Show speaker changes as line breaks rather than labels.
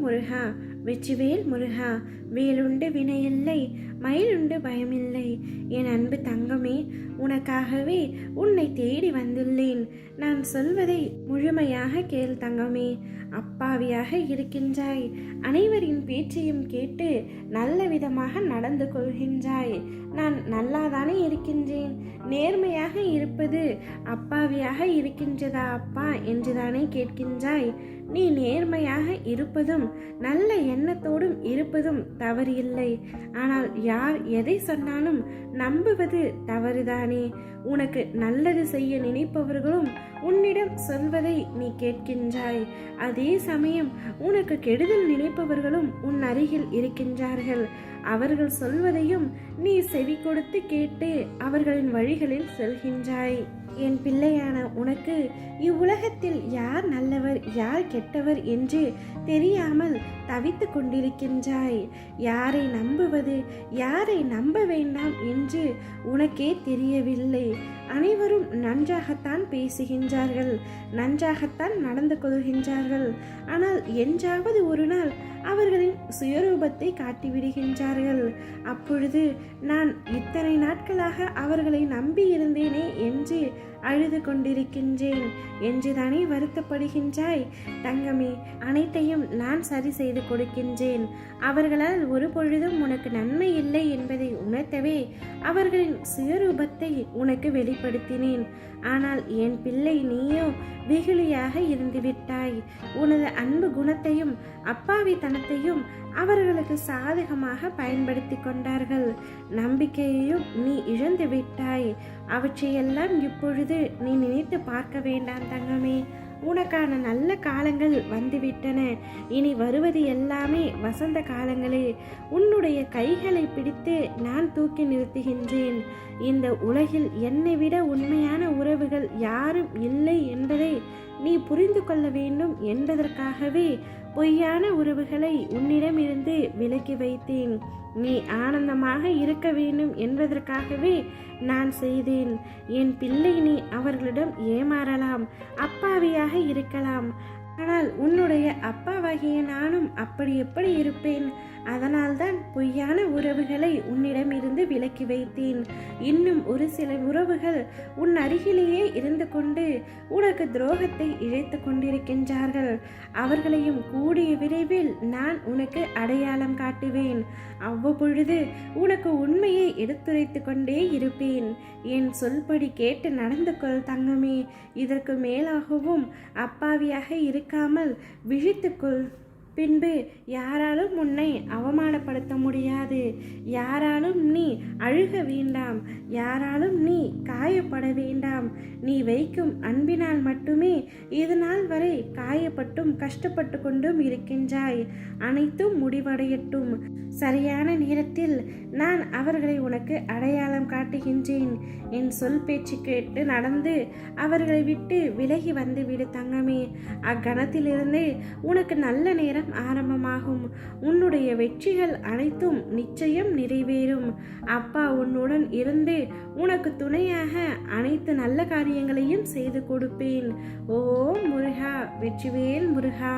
முருகா, வெற்றிவேல் முருகா. வேலுண்டு வினையில்லை, மயிலுண்டு பயமில்லை. என் அன்பு தங்கமே, உனக்காகவே உன்னை தேடி வந்துள்ளேன். நான் சொல்வதை முழுமையாக கேள் தங்கமே. அப்பாவியாக இருக்கின்றாய். அனைவரின் பேச்சையும் கேட்டு நல்ல விதமாக நடந்து கொள்கின்றாய். நான் நல்லாதானே இருக்கின்றேன். நேர்மையாக இருப்பது அப்பாவியாக இருக்கின்றதா அப்பா என்றுதானே கேட்கின்றாய். நீ நேர்மையாக இருப்பதும் நல்ல எண்ணத்தோடும் இருப்பதும் தவறு இல்லை. ஆனால் யார் எதை சொன்னாலும் நம்புவது தவறுதானே. உனக்கு நல்லது செய்ய நினைப்பவர்களும் உன்னிடம் சொல்வதை நீ கேட்கின்றாய். அதே சமயம் உனக்கு கெடுதல் நினைப்பவர்களும் உன் அருகில் இருக்கின்றார்கள். அவர்கள் சொல்வதையும் நீ செவி கொடுத்து கேட்டு அவர்களின் வழிகளில் செல்கின்றாய். என் பிள்ளையான உனக்கு இவ்வுலகத்தில் யார் நல்லவர் யார் கெட்டவர் என்று தெரியாமல் தவித்து கொண்டிருக்கின்றாய். யாரை நம்புவது யாரை நம்ப வேண்டாம் என்று உனக்கே தெரியவில்லை. அனைவரும் நன்றாகத்தான் பேசுகின்றார்கள், நன்றாகத்தான் நடந்து கொள்கின்றார்கள். ஆனால் என்றாவது ஒரு நாள் அவர்களின் சுயரூபத்தை காட்டிவிடுகின்றார்கள். அப்பொழுது நான் இத்தனை நாட்களாக அவர்களை நம்பி இருந்தேனே என்று அழுது கொண்டிருக்கின்றேன் என்றுதானே வருத்தப்படுகின்றாய். தங்கமே, அனைத்தையும் நான் சரி செய்து கொடுக்கின்றேன். அவர்களால் ஒரு பொழுதும் உனக்கு நன்மை இல்லை என்பதை உணர்த்தவே அவர்களின் சுயரூபத்தை உனக்கு வெளிப்படுத்தினேன். ஆனால் என் பிள்ளை நீயோ வெகுளியாக இருந்துவிட்டாய். உனது அன்பு குணத்தையும் அப்பாவித்தனத்தையும் அவர்களுக்கு சாதகமாக பயன்படுத்தி கொண்டார்கள். நம்பிக்கையையும் நீ இழந்து விட்டாய். அவற்றையெல்லாம் இப்பொழுது நீ நினைத்து பார்க்க வேண்டாம் தங்கமே. உனக்கான நல்ல காலங்கள் வந்துவிட்டன. இனி வருவது எல்லாமே வசந்த காலங்களே. உன்னுடைய கைகளை பிடித்து நான் தூக்கி நிறுத்துகின்றேன். இந்த உலகில் என்னை விட உண்மையான உறவுகள் யாரும் இல்லை என்பதை நீ புரிந்து கொள்ள வேண்டும் என்பதற்காகவே பொய்யான உறவுகளை உன்னிடமிருந்து விலக்கி வைத்தேன். நீ ஆனந்தமாக இருக்க வேண்டும் என்பதற்காகவே நான் செய்தேன். என் பிள்ளை, நீ அவர்களிடம் ஏமாறலாம், அப்பாவியாக இருக்கலாம். ஆனால் உன்னுடைய அப்பாவாகிய நானும் அப்படி எப்படி இருப்பேன்? அதனால்தான் பொய்யான உறவுகளை உன்னிடமிருந்து விலக்கி வைத்தேன். இன்னும் ஒரு சில உறவுகள் உன் அருகிலேயே இருந்து கொண்டு உனக்கு துரோகத்தை இழைத்து கொண்டிருக்கின்றார்கள். அவர்களையும் கூடிய விரைவில் நான் உனக்கு அடையாளம் காட்டுவேன். அவ்வப்பொழுது உனக்கு உண்மையை எடுத்துரைத்து கொண்டே இருப்பேன். என் சொல்படி கேட்டு நடந்து கொள் தங்கமே. இதற்கு மேலாகவும் அப்பாவியாக இருக்காமல் விழித்துக்கொள். பின்பு யாராலும் உன்னை அவமானப்படுத்த முடியாது. யாராலும் நீ அழுக வேண்டாம், யாராலும் நீ காயப்பட வேண்டாம். நீ வைக்கும் அன்பினால் மட்டுமே இது நாள் வரை காயப்பட்டும் கஷ்டப்பட்டு கொண்டும் இருக்கின்றாய். அனைத்தும் முடிவடையட்டும். சரியான நேரத்தில் நான் அவர்களை உனக்கு அடையாளம் காட்டுகின்றேன். என் சொல் பேச்சு கேட்டு நடந்து அவர்களை விட்டு விலகி வந்து விடு தங்கமே. அக்கணத்திலிருந்து உனக்கு நல்ல நேரம் ஆரம்பமாகும். உன்னுடைய வெற்றிகள் அனைத்தும் நிச்சயம் நிறைவேறும். அப்பா உன்னுடன் இருந்து உனக்கு துணையாக அனைத்து நல்ல காரியங்களையும் செய்து கொடுப்பேன். ஓம் முருகா, வெற்றிவேல் முருகா.